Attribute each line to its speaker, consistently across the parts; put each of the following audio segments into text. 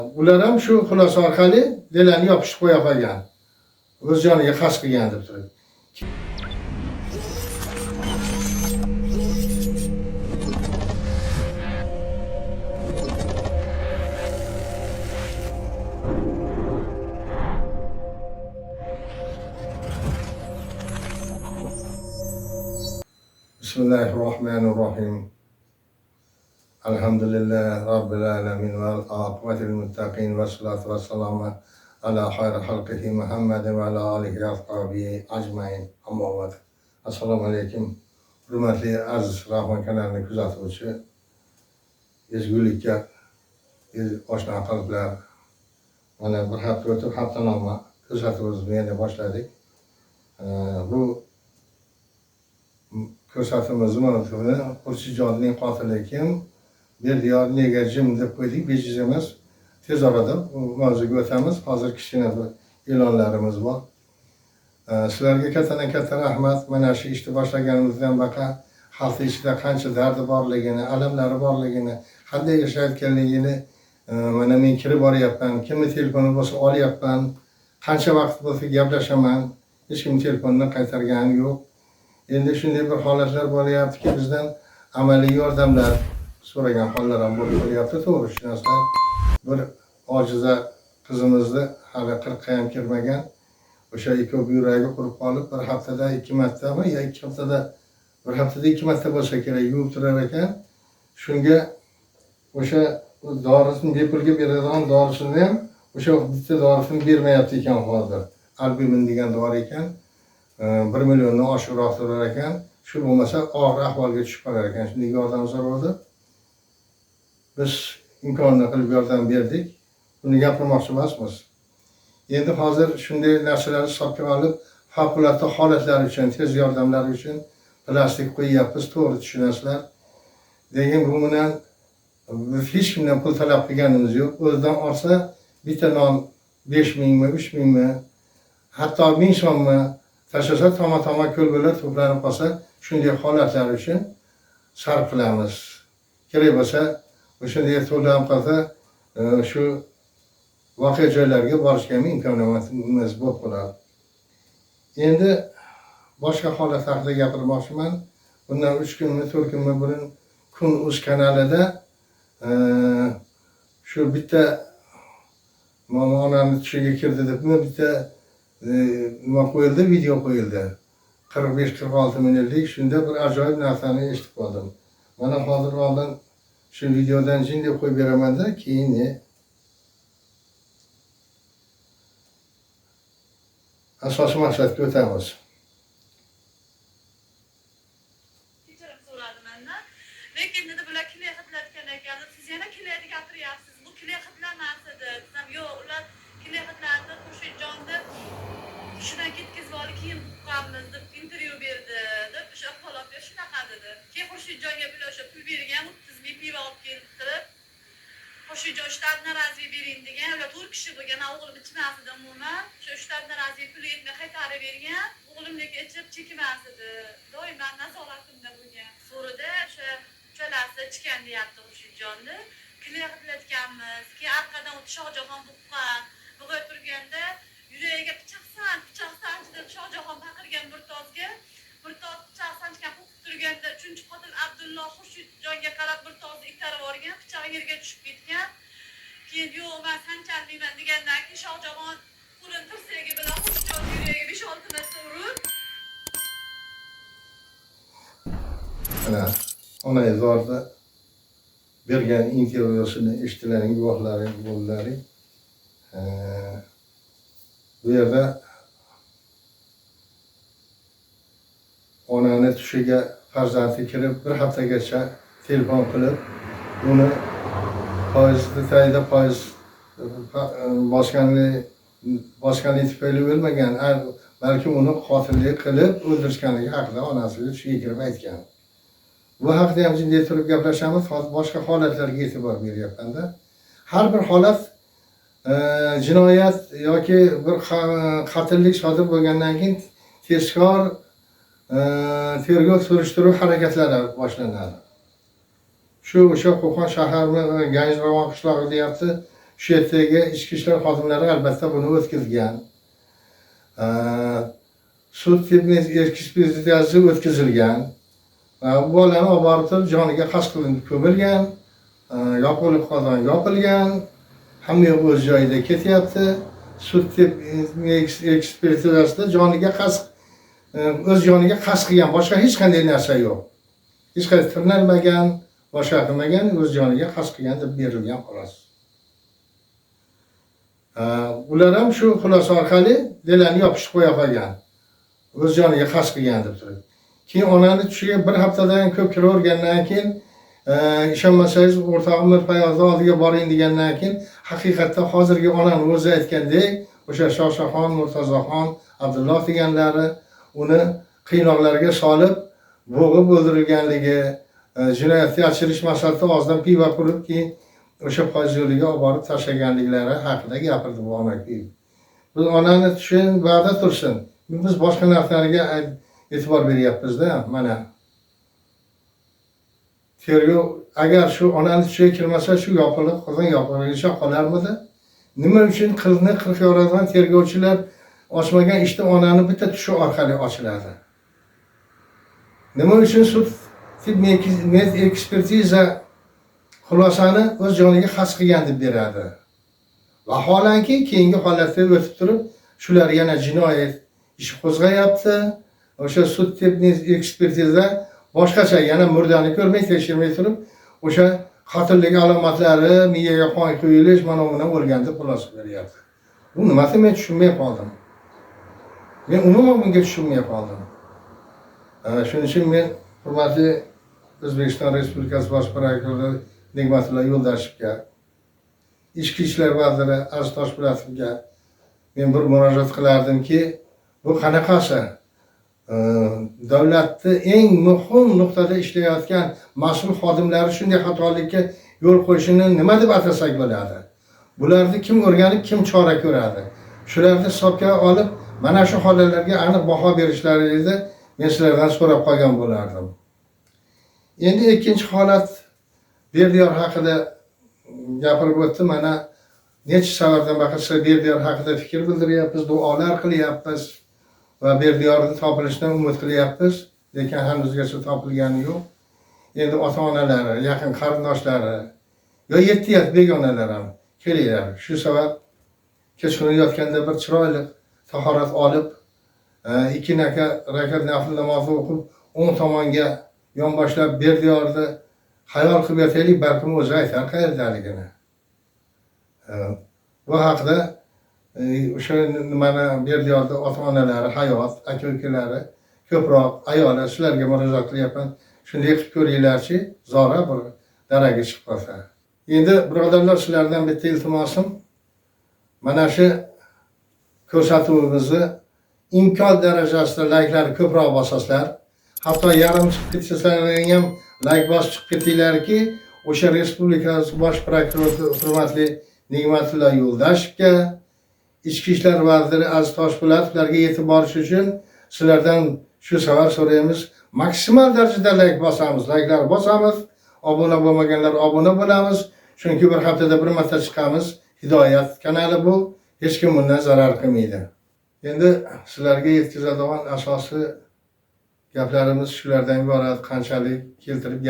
Speaker 1: Ular ham shu xulosa orqali dilani yopishib qo'ya qolgan. O'z joniga qasd qilgan deb turib. Bismillahirrahmanirrahim. Elhamdülillah Rabbil alemin ve akıbetil muttaqin ve salatu ve selamu ala hayri halkihi Muhammed ve ala alihi ve ashabihi ajmain. Amma ba'd. Assalomu alaykum. Hurmatli aziz Rahmon kanalini kuzatuvchi, ezgulikka oshna qalblar. Mana bir hafta o'tib haftanoma kuzatuvimizni yana boshladik. Bu ko'rsatuvimiz mavzuni Xurshidjonning qotili kim? Berdiyor nega jim deb qo'ydik, bejiz emas. Tez orada bu mavzuga o'tamiz. Hozir kichkina bir e'lonlarimiz bor. Sizlarga kattadan katta rahmat. Mana shu ishni boshlaganimizdan baqa xalq ichida qancha dardi borligini, alamlari borligini, qanday yashayotganligini mana men kirib boryapman, kimni telefoni bo'lsa olyapman, qancha vaqt bo'lsa gaplashaman, hech kim telefonini qaytargani yo'q. Endi shunday bir holatlar bo'lyaptiki, bizdan amaliy yordamlar so'ragan hollar ham bo'lib qolyapti. To'g'ri tushunasizlar. Bir ojiza qizimizni hali 40 ga ham kirmagan, o'sha ikki yuragi qurib qolib, bir haftada 2 martami yo 2 haftada bir haftada 2 marta bo'lsa kerak yuvib turar ekan. Shunga o'sha dorisini bepulga beradigan dorisini ham o'sha bitta dorisini bermayapti ekan hozir. Albumin degan dori ekan. 1 milliondan oshiqroq turar ekan. Shu bo'lmasa og'ir ahvolga tushib qolar ekan. Shunday yordam so'radi. Biz imkonini qilib yordam berdik. Buni gapirmoqchi emasmiz. Endi hozir shunday narsalarni hisobga olib, favqulodda holatlar uchun, tez yordamlar uchun plastik qo'yyapmiz, to'g'ri tushunasizlar. Lekin bu bilan hech kimdan pul talab qilganimiz yo'q. O'zidan olsa bitta non 5 mingmi, 3 mingmi, hatto 1000 so'mmi tashlasa toma ko'lbalar to'planib qolsa, shunday holatlar uchun sarf qilamiz. Kerak bo'lsa, o'shanday to'planib qolsa, shu voqea joylariga borishga imkoniyatimiz bo'lib qoladi. Endi boshqa holat haqida gapirmoqchiman. Bundan 3 kunmi, 4 kunmi burun Kun.uz kanalida shu bitta onamni tushiga kirdi deb bitta nima qo'yildi, video qo'yildi. 45-46 minutlik shunda bir ajoyib narsani eshitib qoldim. Mana hozir oldin shu videodan jin deb qo'yib beraman-da, keyin asosiy maqsadga o'tamiz.
Speaker 2: Kechirim so'radi mendan. Lekin dedi bular kile xatlatgan ekan. Siz yana kile'ni gapiryapsiz. Bu kile xatlamas edi. Desam, yo'q, ular kile xatlarni Xurshidjonni shundan ketkazib olib keyin qilamiz deb intervyu berdi deb o'sha holatga shunaqa dedi. Keyin Xurshidjonga bular o'sha pul bergan, 30 ming pivo olib keltirib, Xurshidjon shtatni razviy bering degan, ular 4 kishi bo'lgan, o'g'lim ichmas edi umuman. Shu shtatni razviy puli yetmay qaytarib bergan, o'g'lim lekin ichib chekmas edi. Doim nazoratimda bo'lgan. So'rida o'sha uchalasi ichgan deyapti Xurshidjonni. Kile xatlatganmiz. Keyin orqadan Shohjahon buqqan. Bug'oy turganda yuragiga pichoq sanchdi. Shohjahon baqirgan bir tozga. Bir toz pichoq sanchgan qo'qib turganda 3-qotil Abdulloh Xurshidjonga qarab bir tozni itarib olgan, pichoq yerga tushib ketgan. Keyin yo'q, men sanchalmayman degandan keyin Shohjahon qo'lin tirsagi bilan Xurshidjon yuragiga 5-6 marta urib.
Speaker 1: Ana onayzorda bergan intervyusini eshitdilaring, guvohlaring bo'ldlaring. Bu yerda onani tushiga farzandi kirib bir haftagacha telefon qilib, uni foizni tayida foiz bosganlik tufayli o'lmagan, balki uni qotillik qilib o'ldirishganligi haqida onasiga tushiga kirib aytgan. Bu haqida ham jindek turib gaplashamiz. Hozir boshqa holatlarga e'tibor beryapman-da. Har bir holat jinoyat yoki bir qatillik sodir bo'lgandan keyin tezkor tergov surishtiruv harakatlari boshlanadi. O'sha Qo'qon shaharmi, Ganjravon qishlog'i deyapti. shu yerdagi ichki ishlar xodimlari albatta buni o'tkazgan. Sud ekspertizasi o'tkazilgan. Bu bolani olib borib turib joniga qasd qilinib ko'milgan, yopilib qozon yopilgan, hamma yoq o'z joyida ketyapti. Sud ekspertizasida joniga qasd o'z joniga qasd qilgan, boshqa hech qanday narsa yo'q. Hech qanday tirnalmagan, boshqa qilmagan, o'z joniga qasd qilgan deb berilgan xolos. Ular ham shu xulosa orqali delani yopishib qo'ya qolgan. O'z joniga qasd qilgan deb turib. Keyin onani tushiga bir haftadan ko'p kiravergandan keyin ishonmasangiz o'rtog'im Mirpayozni oldiga boring degandan keyin haqiqatda hozirgi onani o'zi aytgandek o'sha Shoshaxon, Murtazoxon, Abdulloh deganlari uni qiynoqlarga solib bo'g'ib o'ldirilganligi, jinoyatga yashirish maqsadida og'zidan pivo qurib keyin o'sha poyzo'liga olib borib tashlaganliklari haqida gapirdi bu ona. Biz onani tushin va'da tursin. Biz boshqa narsalarga e'tibor beryapmiz-da, mana. Tergov agar shu onani tushiga kirmasa shu yopilib, qozon yopilishi qolarmidi? Nima uchun qizni 40 yoradigan tergovchilar ochmagan ishni onani bitta tushi orqali ochiladi? Nima uchun sud ekspertiza xulosani o'z joniga qasd qilgan deb beradi? Vaholanki keyingi holatga o'tib turib, shular yana jinoyat ishi qo'zg'ayapti. O'sha sud ekspertiza boshqacha yana murdani ko'rmay tekshirmay turib, o'sha qotillik alomatlari, miyaga qon quyilish, mana bundan o'lgan deb xulosa beryapti. Bu nimasi men tushunmay qoldim. Men umuman bunga tushunmay qoldim. Shuning uchun men hurmatli O'zbekiston Respublikasi Bosh prokurori Nigmatilla Yo'ldashevga, Ichki ishlar vaziri Aziz Toshpo'latovga men bir murojaat qilardimki, bu qanaqasi? Davlatni eng muhim nuqtada ishlayotgan mas'ul xodimlari shunday xatolikka yo'l qo'yishini nima deb atasak bo'ladi? Bularni kim o'rganib, kim chora ko'radi? Shularni hisobga olib, mana shu holatlarga aniq baho berishlaringizni men sizlardan so'rab qolgan bo'lardim. Endi ikkinchi holat Berdiyor haqida gapirib o'tdi. Mana necha safardan baqir sizlar Berdiyor haqida fikr bildiryapmiz, duolar qilyapmiz va Berdiyorni topilishidan umid qilyapmiz, lekin hanuzgacha topilgani yo'q. Endi ota-onalari, yaqin qarindoshlari yo 7 yosh begonalar ham kelinglar. Shu sabab kechqurun yotganda bir chiroyli tahorat olib, 2 rakat nafl namozi o'qib, o'ng tomonga yonboshlab Berdiyorni hayol qilib yotaylik, balkim o'zi aytar qayerdaligini. Bu haqida o'sha nimani Berdiyorni ota-onalari, hayot, aka-ukalari, ko'proq ayollar sizlarga murojaat qilyapman. Shunday qilib ko'ringlarchi, zora bir daraga chiqib qolsa. Endi birodarlar, sizlardan bitta iltimosim, mana shu ko'rsatuvimizni imkon darajasida layklarni ko'proq bosasizlar. Hatto yarim chiqib ketsalarning ham layk bosib chiqib ketinglarki, o'sha Respublika Bosh prokurori hurmatli Nigmatilla Yo'ldashevga, Ichki ishlar vaziri Aziz Toshpo'latovlarga yetib borish uchun sizlardan shu safar so'raymiz. Maksimal darajada layk bosamiz, layklar bosamiz. Obuna bo'lmaganlar obuna bo'lamiz. Chunki bir haftada bir marta chiqamiz. Hidoyat kanali bu. Hech kim bundan zarar qilmaydi. Endi sizlarga yetkazadigan asosiy gaplarimiz shulardan iborat. Qanchalik keltirib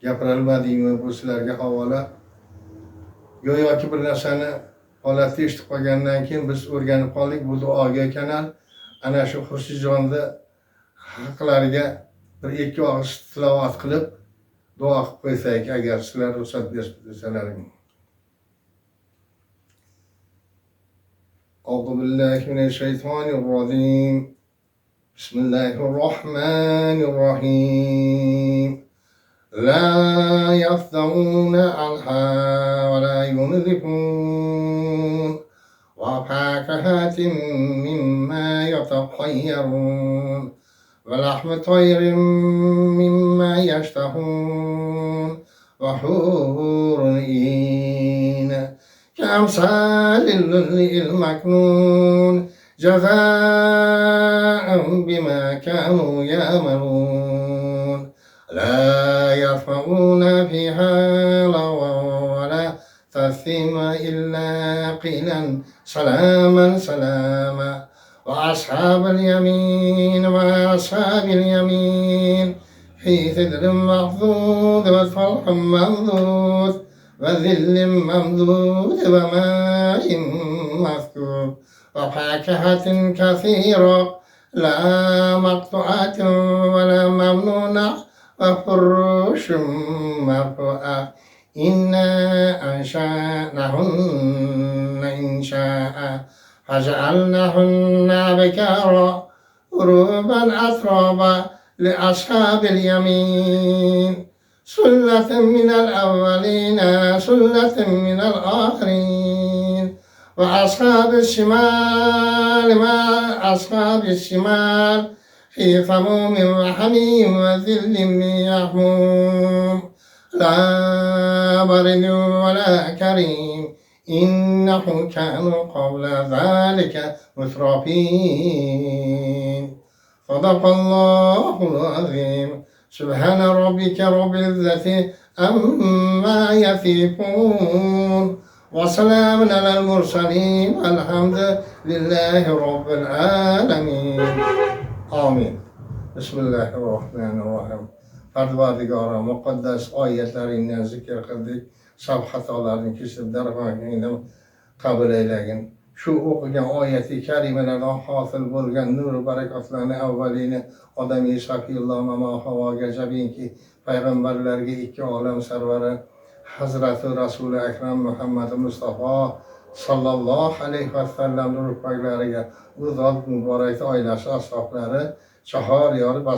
Speaker 1: gapiralmadingmi, bu sizlarga havola. Go'yoki bir narsani holatni eshitib qolgandan keyin biz o'rganib qoldik. Bu duoga kanal. Ana shu Xurshidjonni haqlariga bir 2 og'iz tilovat qilib duo qilib qo'ysak, agar sizlar ruxsat bersalaring. A'udhu billahi minash shaytonir rojim. Bismillahirrohmanirrohim. La yafdauna anha wa la yunzifun wa fakahatin mimma yataqayyarun wa lahmi tayrin mimma yashtahun wa hurun in كأمثال اللؤلؤ المكنون جزاء بما كانوا يعملون لا يسمعون فيها لغوا ولا تسليما إلا قيلا سلاما سلاما وأصحاب اليمين وأصحاب اليمين في سدر مخضود وطلح ممدود وذل ممدود وماء مسكوب وفاكهة كثيرة لا مقطوعة ولا ممنونة وفروش مرفوعة إنا أنشأناهن إنشاء فجعلناهن بكارا عربا أترابا لأصحاب اليمين سلة من الأولين سلة من الآخرين وأصحاب الشمال ما أصحاب الشمال في سموم وحميم وذل من يحموم لا برد ولا كريم إنهم كانوا قبل ذلك مترفين صدق الله العظيم سبحان ربك رب العزة عما يصفون وسلام على المرسلين الحمد لله رب العالمين آمين بسم الله الرحمن الرحيم Parvardigara muqaddas oyatlaringdan zikr qildik. Sab xatolarni kechirib darg'ohingdan qabul aylagin. Shu o'qigan oyati karimalardan hosil bo'lgan nur barakotlarni avvalini odamiy shafiyulloh mamo havoga jabinki payg'ambarlarga ikki olam sarvari Hazrati Rasuli Akram Muhammad Mustafa sallallohu alayhi vasallam nur paylariga u zot muborak oilasi ashablari chahor yor va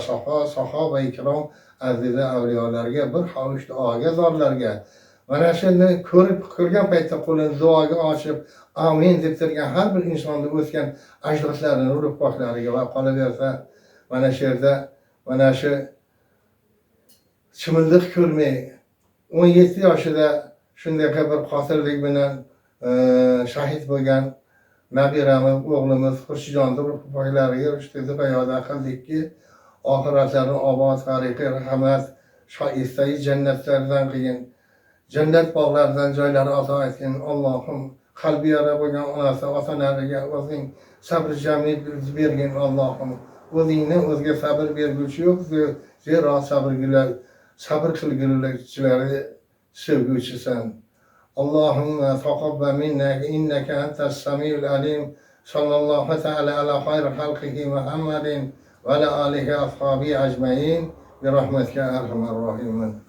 Speaker 1: sahoba ikrom aziz avliyolarga bir hovuch duoga zorlarga mana shuni ko'rgan paytda qo'lini duoga ochib amin deb turgan har bir insonni o'tgan ajdodlarini urug'boqlariga va qolaversa mana shu yerda mana shu chimildiq ko'rmay 17 yoshida shunday bir qotillik bilan shahid bo'lgan nabiramiz o'g'limiz Xurshidjon urug'boqlariga rushdagi bayoda qildikki oxiratlarini obod tariqi rahmat shoistai jannatlardan qilgin jannat bog'laridan joylari ato etgin Allohim qalbi yara bo'lgan onasi otalariga o'zing sabr jamiyat bergin Allohim o'zingni o'zga sabr berguvchi yo'q zero sabr qilguvchilari sevguvchisan Allahumma taqabbal minna innaka antas samiul alim sallallohu ta'ala ala xayri xalqihi Muhammadin وعلى آله وأصحابه أجمعين برحمتك يا أرحم الراحمين.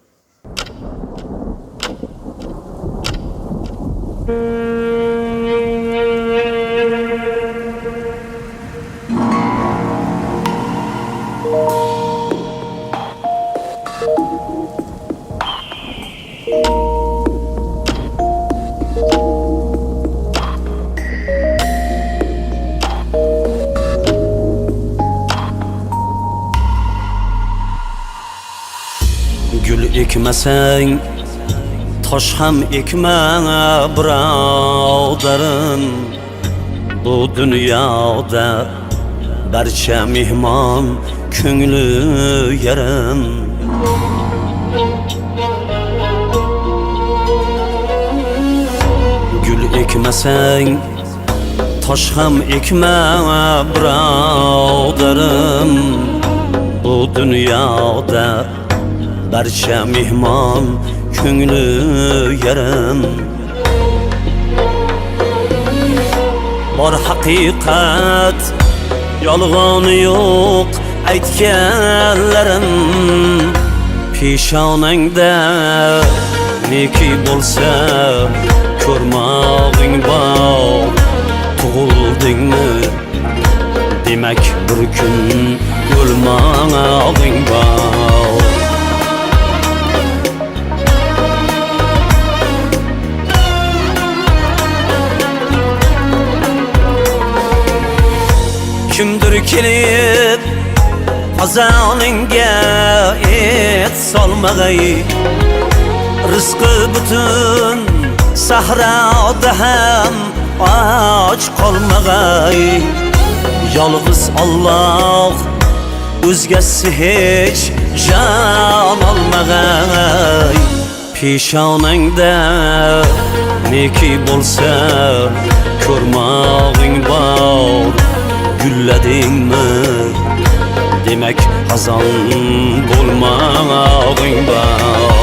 Speaker 3: Gül ekmeseng tosh ham ekma birodarim bu dunyoda barcha mehmon ko'ngli yarim gul ekmeseng tosh ham ekma birodarim bu dunyoda barcha mehmon ko'ngli yarim bor haqiqat yolg'oni yo'q aytganlarim peshonangda neki bo'lsa ko'rmog'ing bor tug'ildingmi demak bir kun o'lmog'ing bor kimdir kelib qozoningga et solmag'ay rizqi butun sahroda ham och qolmag'ay yolg'iz Alloh o'zgasi hech jon olmag'ay peshonangda neki bo'lsa ko'rmog'ing bor, gulladingmi demak xazon bo'lmog'ing bor.